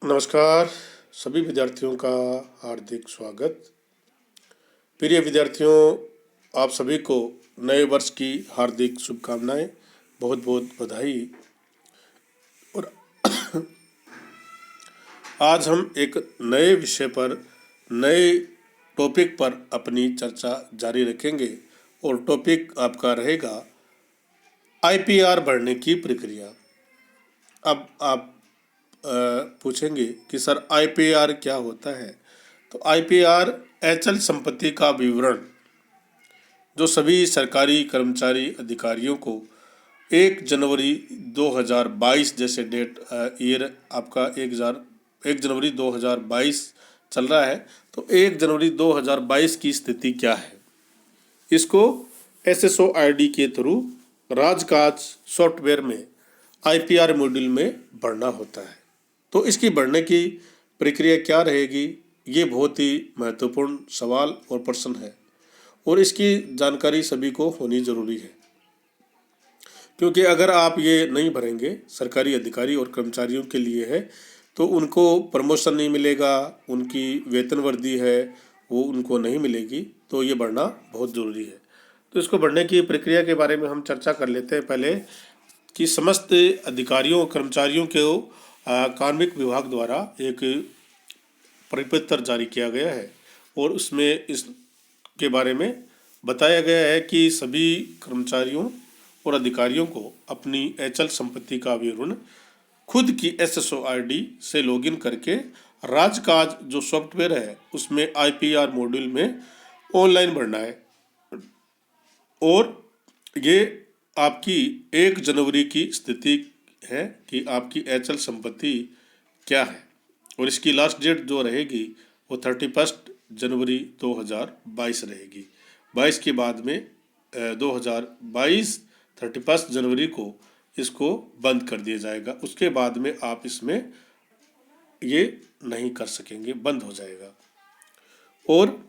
नमस्कार सभी विद्यार्थियों का हार्दिक स्वागत। प्रिय विद्यार्थियों, आप सभी को नए वर्ष की हार्दिक शुभकामनाएं, बहुत बहुत बधाई। और आज हम एक नए विषय पर, नए टॉपिक पर अपनी चर्चा जारी रखेंगे और टॉपिक आपका रहेगा आईपीआर भरने की प्रक्रिया। अब आप पूछेंगे कि सर आईपीआर क्या होता है। तो आईपीआर अचल संपत्ति का विवरण जो सभी सरकारी कर्मचारी अधिकारियों को 1 जनवरी 2022 जैसे डेट ईयर आपका 1 जनवरी 2022 चल रहा है, तो 1 जनवरी 2022 की स्थिति क्या है, इसको एसएसओ आईडी के थ्रू राजकाज सॉफ्टवेयर में आईपीआर मॉड्यूल में भरना होता है। तो इसकी भरने की प्रक्रिया क्या रहेगी, ये बहुत ही महत्वपूर्ण सवाल और प्रश्न है और इसकी जानकारी सभी को होनी ज़रूरी है, क्योंकि अगर आप ये नहीं भरेंगे, सरकारी अधिकारी और कर्मचारियों के लिए है, तो उनको प्रमोशन नहीं मिलेगा, उनकी वेतन वृद्धि है वो उनको नहीं मिलेगी। तो ये भरना बहुत ज़रूरी है। तो इसको भरने की प्रक्रिया के बारे में हम चर्चा कर लेते हैं पहले, कि समस्त अधिकारियों और कर्मचारियों को कार्मिक विभाग द्वारा एक परिपत्र जारी किया गया है और उसमें इसके बारे में बताया गया है कि सभी कर्मचारियों और अधिकारियों को अपनी अचल संपत्ति का विवरण खुद की एसएसओ आईडी से लॉगिन करके राजकाज जो सॉफ्टवेयर है उसमें आईपीआर मॉड्यूल में ऑनलाइन भरना है। और ये आपकी 1 जनवरी की स्थिति है कि आपकी अचल संपत्ति क्या है, और इसकी लास्ट डेट जो रहेगी वो 31 जनवरी 2022 रहेगी। 22 के बाद में 2022 31 जनवरी को इसको बंद कर दिया जाएगा। उसके बाद में आप इसमें ये नहीं कर सकेंगे, बंद हो जाएगा। और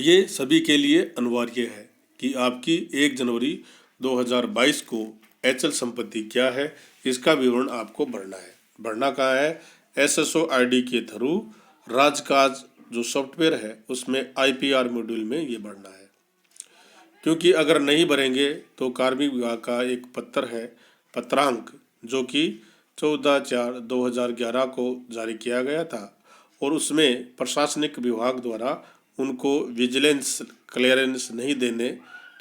ये सभी के लिए अनिवार्य है कि आपकी 1 जनवरी 2022 को अचल संपत्ति क्या है, इसका विवरण आपको भरना है। भरना कहाँ है? एसएसओ आईडी के थ्रू राजकाज जो सॉफ्टवेयर है उसमें आईपीआर मॉड्यूल में ये भरना है। क्योंकि अगर नहीं भरेंगे तो कार्मिक विभाग का एक पत्र है, पत्रांक, जो कि 14/4/2011 को जारी किया गया था और उसमें प्रशासनिक विभाग द्वारा उनको विजिलेंस क्लियरेंस नहीं देने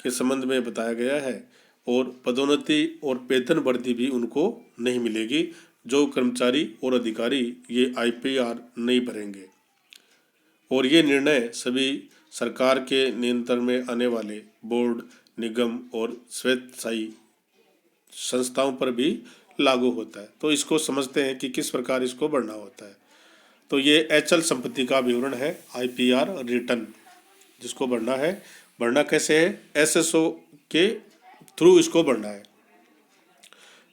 के संबंध में बताया गया है और पदोन्नति और वेतन वृद्धि भी उनको नहीं मिलेगी जो कर्मचारी और अधिकारी ये आईपीआर नहीं भरेंगे। और ये निर्णय सभी सरकार के नियंत्रण में आने वाले बोर्ड, निगम और स्वेच्छाई संस्थाओं पर भी लागू होता है। तो इसको समझते हैं कि किस प्रकार इसको भरना होता है। तो ये अचल संपत्ति का विवरण है, आईपीआर रिटर्न, जिसको भरना है। भरना कैसे है? एसएसओ के थ्रू इसको भरना है।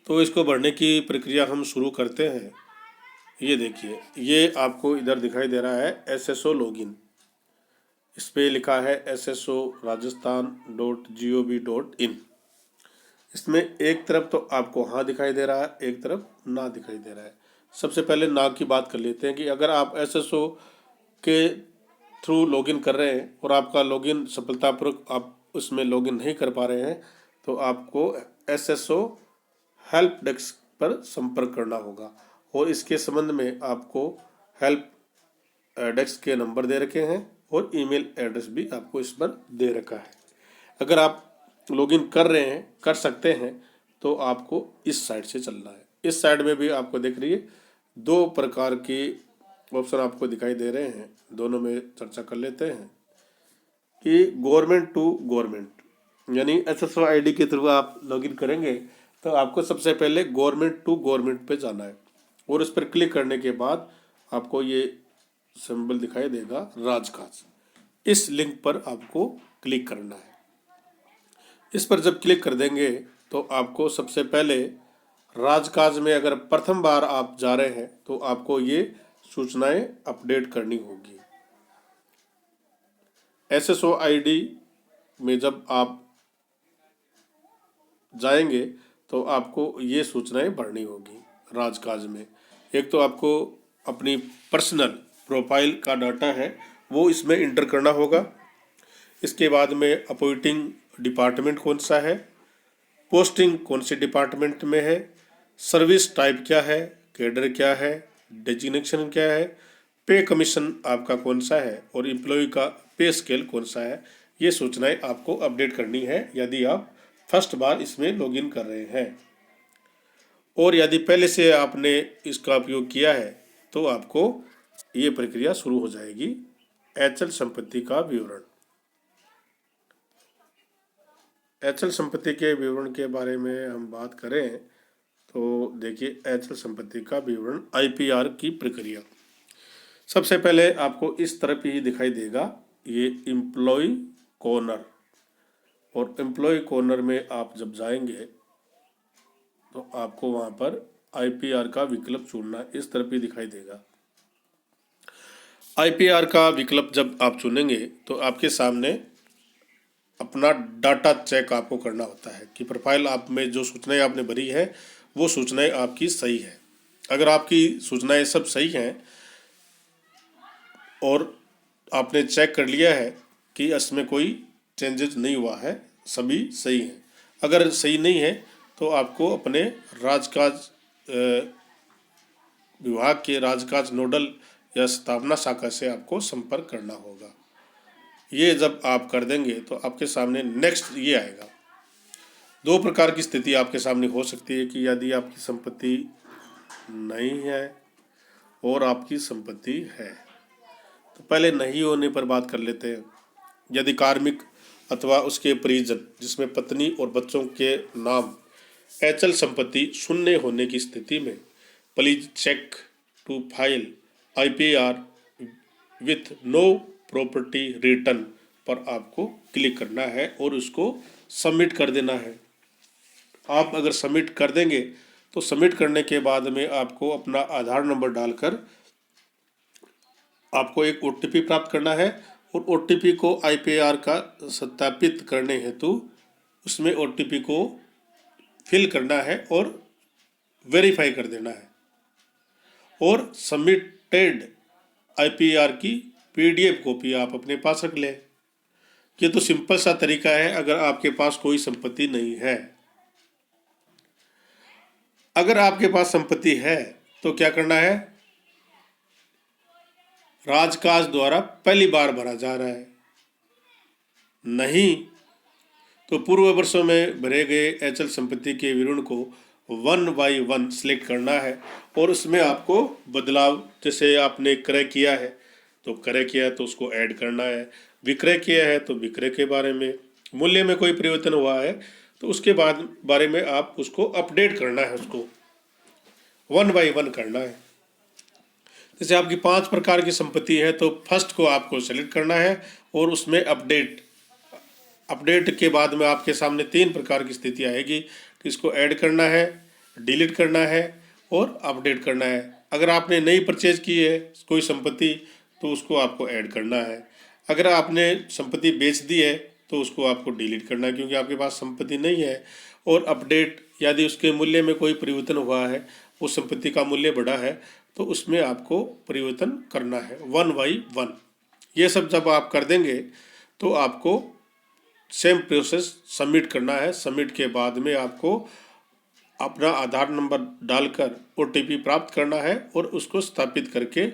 तो इसको भरने की प्रक्रिया हम शुरू करते हैं। ये देखिए, ये आपको इधर दिखाई दे रहा है एसएसओ लॉगिन। इस पे लिखा है sso.rajasthan.gov.in। इसमें एक तरफ तो आपको हाँ दिखाई दे रहा है, एक तरफ ना दिखाई दे रहा है। सबसे पहले ना की बात कर लेते हैं कि अगर आप एसएसओ के थ्रू लॉगिन कर रहे हैं और आपका लॉगिन सफलतापूर्वक आप उसमें लॉगिन नहीं कर पा रहे हैं, तो आपको एसएसओ हेल्प डेस्क पर संपर्क करना होगा और इसके संबंध में आपको हेल्प डेस्क के नंबर दे रखे हैं और ईमेल एड्रेस भी आपको इस पर दे रखा है। अगर आप लॉगिन कर रहे हैं, कर सकते हैं, तो आपको इस साइट से चलना है। इस साइट में भी आपको दिख रही है 2 प्रकार के ऑप्शन आपको दिखाई दे रहे हैं, दोनों में चर्चा कर लेते हैं। कि गवर्नमेंट टू गवर्नमेंट, यानी एसएसओ आईडी के थ्रू आप लॉगिन करेंगे तो आपको सबसे पहले गवर्नमेंट टू गवर्नमेंट पे जाना है और उस पर क्लिक करने के बाद आपको ये सिंबल दिखाई देगा राजकाज। इस लिंक पर आपको क्लिक करना है। इस पर जब क्लिक कर देंगे तो आपको सबसे पहले राजकाज में अगर प्रथम बार आप जा रहे हैं तो आपको ये सूचनाएं अपडेट करनी होगी। एसएसओ आईडी में जब आप जाएंगे तो आपको ये सूचनाएं भरनी होगी राजकाज में। एक तो आपको अपनी पर्सनल प्रोफाइल का डाटा है वो इसमें इंटर करना होगा। इसके बाद में अपॉइंटिंग डिपार्टमेंट कौन सा है, पोस्टिंग कौन से डिपार्टमेंट में है, सर्विस टाइप क्या है, कैडर क्या है, डेजिग्नेशन क्या है, पे कमीशन आपका कौन सा है और एम्प्लॉय का पे स्केल कौन सा है। ये सूचनाएं आपको अपडेट करनी है यदि आप फर्स्ट बार इसमें लॉगिन कर रहे हैं। और यदि पहले से आपने इसका उपयोग किया है तो आपको ये प्रक्रिया शुरू हो जाएगी। अचल संपत्ति का विवरण। अचल संपत्ति के विवरण के बारे में हम बात करें तो देखिए, अचल संपत्ति का विवरण आईपीआर की प्रक्रिया। सबसे पहले आपको इस तरफ ही दिखाई देगा ये एम्प्लॉय कॉर्नर, और एम्प्लॉय कॉर्नर में आप जब जाएंगे तो आपको वहाँ पर आईपीआर का विकल्प चुनना इस तरफ ही दिखाई देगा। आईपीआर का विकल्प जब आप चुनेंगे तो आपके सामने अपना डाटा चेक आपको करना होता है कि प्रोफाइल आप में जो सूचनाएं आपने भरी है वो सूचनाएं आपकी सही है। अगर आपकी सूचनाएं सब सही हैं और आपने चेक कर लिया है कि इसमें कोई चेंजेस नहीं हुआ है, सभी सही हैं। अगर सही नहीं है तो आपको अपने राजकाज विभाग के राजकाज नोडल या स्थापना शाखा से आपको संपर्क करना होगा। ये जब आप कर देंगे तो आपके सामने नेक्स्ट ये आएगा। दो प्रकार की स्थिति आपके सामने हो सकती है कि यदि आपकी संपत्ति नहीं है और आपकी संपत्ति है। तो पहले नहीं होने पर बात कर लेते हैं। यदि कार्मिक अथवा उसके परिजन जिसमें पत्नी और बच्चों के नाम अचल संपत्ति शून्य होने की स्थिति में please check to file IPR with no property return पर आपको क्लिक करना है और उसको सबमिट कर देना है। आप अगर सबमिट कर देंगे तो सबमिट करने के बाद में आपको अपना आधार नंबर डालकर आपको एक ओटीपी प्राप्त करना है और ओटीपी को आईपीआर का सत्यापित करने हेतु उसमें ओटीपी को फिल करना है और वेरीफाई कर देना है और सबमिटेड आईपीआर की पीडीएफ कॉपी आप अपने पास रख लें। ये तो सिंपल सा तरीका है अगर आपके पास कोई संपत्ति नहीं है। अगर आपके पास संपत्ति है तो क्या करना है, राजकाज द्वारा पहली बार भरा जा रहा है, नहीं तो पूर्व वर्षों में भरे गए अचल संपत्ति के विवरण को 1 बाय 1 सिलेक्ट करना है और उसमें आपको बदलाव, जैसे आपने क्रय किया है तो क्रय किया है तो उसको ऐड करना है, विक्रय किया है तो विक्रय के बारे में, मूल्य में कोई परिवर्तन हुआ है तो उसके बाद बारे में आप उसको अपडेट करना है, उसको 1 बाय 1 करना है। जैसे आपकी 5 प्रकार की संपत्ति है तो फर्स्ट को आपको सेलेक्ट करना है और उसमें अपडेट के बाद में आपके सामने 3 प्रकार की स्थिति आएगी कि इसको ऐड करना है, डिलीट करना है और अपडेट करना है। अगर आपने नई परचेज की है कोई संपत्ति तो उसको आपको ऐड करना है। अगर आपने संपत्ति बेच दी है तो उसको आपको डिलीट करना है क्योंकि आपके पास संपत्ति नहीं है। और अपडेट, यदि उसके मूल्य में कोई परिवर्तन हुआ है, उस संपत्ति का मूल्य बढ़ा है तो उसमें आपको परिवर्तन करना है 1 बाय 1। ये सब जब आप कर देंगे तो आपको सेम प्रोसेस सबमिट करना है। सबमिट के बाद में आपको अपना आधार नंबर डालकर ओटीपी प्राप्त करना है और उसको स्थापित करके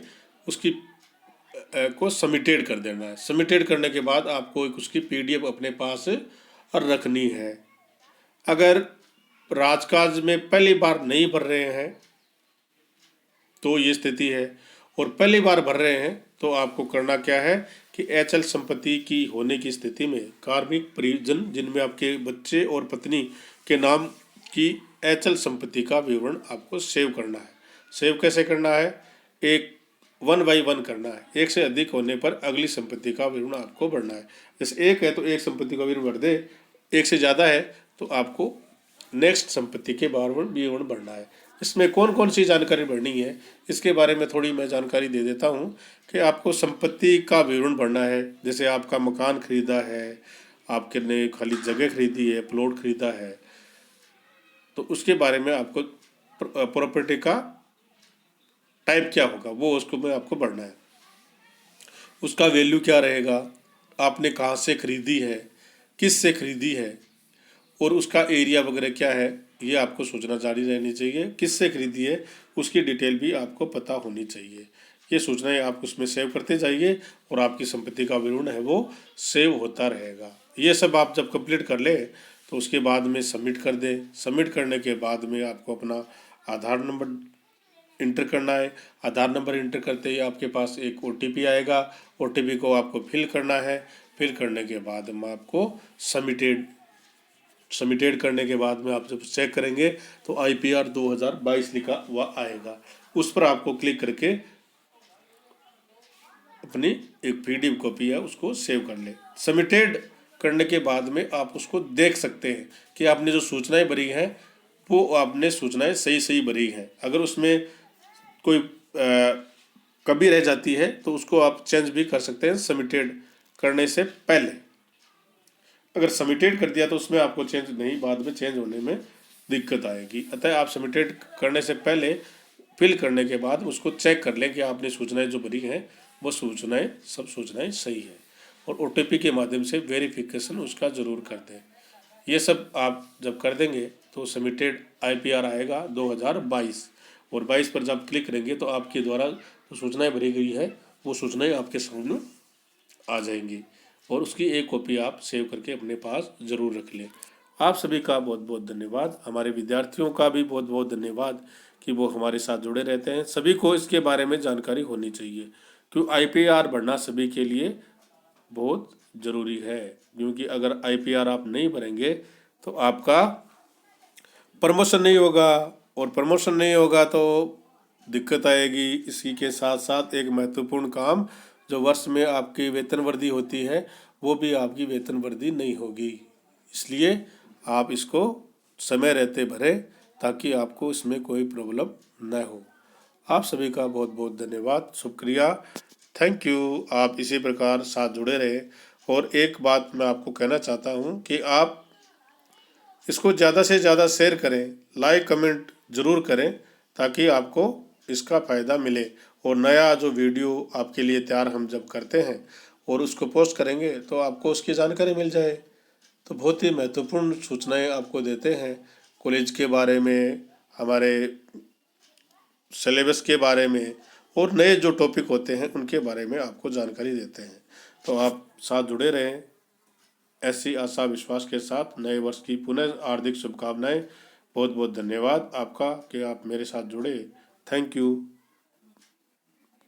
उसकी को सबमिटेड कर देना है। सबमिटेड करने के बाद आपको एक उसकी पीडीएफ अपने पास रखनी है। अगर राजकाज में पहली बार नहीं भर रहे हैं तो ये स्थिति है, और पहली बार भर रहे हैं तो आपको करना क्या है कि अचल संपत्ति की होने की स्थिति में कार्मिक परिजन जिनमें आपके बच्चे और पत्नी के नाम की अचल संपत्ति का विवरण आपको सेव करना है। सेव कैसे करना है, 1 बाय 1 करना है। एक से अधिक होने पर अगली संपत्ति का विवरण आपको भरना है। जैसे एक है तो एक संपत्ति का विवरण भर दे, एक से ज़्यादा है तो आपको नेक्स्ट संपत्ति के विवरण भरना है। इसमें कौन कौन सी जानकारी भरनी है इसके बारे में थोड़ी मैं जानकारी दे देता हूँ कि आपको संपत्ति का विवरण भरना है। जैसे आपका मकान खरीदा है, आपके ने खाली जगह खरीदी है, प्लॉट खरीदा है, तो उसके बारे में आपको प्रॉपर्टी का टाइप क्या होगा वो उसको में आपको बढ़ना है। उसका वैल्यू क्या रहेगा, आपने कहाँ से खरीदी है, किस से खरीदी है, और उसका एरिया वगैरह क्या है, ये आपको सोचना जारी रहनी चाहिए। किससे खरीदी है उसकी डिटेल भी आपको पता होनी चाहिए। ये सूचनाएं आप उसमें सेव करते जाइए और आपकी संपत्ति का विवरण है वो सेव होता रहेगा। ये सब आप जब कंप्लीट कर ले तो उसके बाद में सबमिट कर दें। सबमिट करने के बाद में आपको अपना आधार नंबर इंटर करना है। आधार नंबर इंटर करते ही आपके पास एक OTP आएगा। OTP को आपको फिल करना है। फिल करने के बाद में आपको सबमिटेड करने के बाद में आप जब चेक करेंगे तो IPR 2022 लिखा हुआ आएगा। उस पर आपको क्लिक करके अपनी एक PDF कॉपी है उसको सेव कर ले। सबमिटेड करने के बाद में आप उसको देख सकते हैं कि आपने जो सूचनाएं भरी हैं वो आपने सूचनाएं सही सही भरी हैं। अगर उसमें कोई कमी रह जाती है तो उसको आप चेंज भी कर सकते हैं सबमिटेड करने से पहले। अगर सबमिटेड कर दिया तो उसमें आपको चेंज नहीं, बाद में चेंज होने में दिक्कत आएगी। अतः आप सबमिटेड करने से पहले फिल करने के बाद उसको चेक कर लें कि आपने सूचनाएं जो भरी हैं वो सब सूचनाएं सही है, और OTP के माध्यम से वेरिफिकेशन उसका ज़रूर कर दें। ये सब आप जब कर देंगे तो सबमिटेड IPR आएगा 2022, और 22 पर जब क्लिक करेंगे तो आपके द्वारा जो सूचनाएं भरी गई है वो सूचनाएं आपके सामने आ जाएंगी, और उसकी एक कॉपी आप सेव करके अपने पास ज़रूर रख लें। आप सभी का बहुत बहुत धन्यवाद। हमारे विद्यार्थियों का भी बहुत बहुत धन्यवाद कि वो हमारे साथ जुड़े रहते हैं। सभी को इसके बारे में जानकारी होनी चाहिए, क्यों IPR बढ़ना सभी के लिए बहुत ज़रूरी है। क्योंकि अगर IPR आप नहीं भरेंगे तो आपका प्रमोशन नहीं होगा, और प्रमोशन नहीं होगा तो दिक्कत आएगी। इसी के साथ साथ एक महत्वपूर्ण काम, जो वर्ष में आपकी वेतन वृद्धि होती है वो भी आपकी वेतन वृद्धि नहीं होगी। इसलिए आप इसको समय रहते भरें ताकि आपको इसमें कोई प्रॉब्लम न हो। आप सभी का बहुत बहुत धन्यवाद, शुक्रिया, थैंक यू। आप इसी प्रकार साथ जुड़े रहे। और एक बात मैं आपको कहना चाहता हूँ कि आप इसको ज़्यादा से ज़्यादा शेयर करें, लाइक कमेंट ज़रूर करें ताकि आपको इसका फ़ायदा मिले। और नया जो वीडियो आपके लिए तैयार हम जब करते हैं और उसको पोस्ट करेंगे तो आपको उसकी जानकारी मिल जाए। तो बहुत ही महत्वपूर्ण सूचनाएं आपको देते हैं, कॉलेज के बारे में, हमारे सिलेबस के बारे में, और नए जो टॉपिक होते हैं उनके बारे में आपको जानकारी देते हैं। तो आप साथ जुड़े रहें। ऐसी आशा विश्वास के साथ नए वर्ष की पुनः हार्दिक शुभकामनाएं। बहुत बहुत धन्यवाद आपका कि आप मेरे साथ जुड़े। Thank you.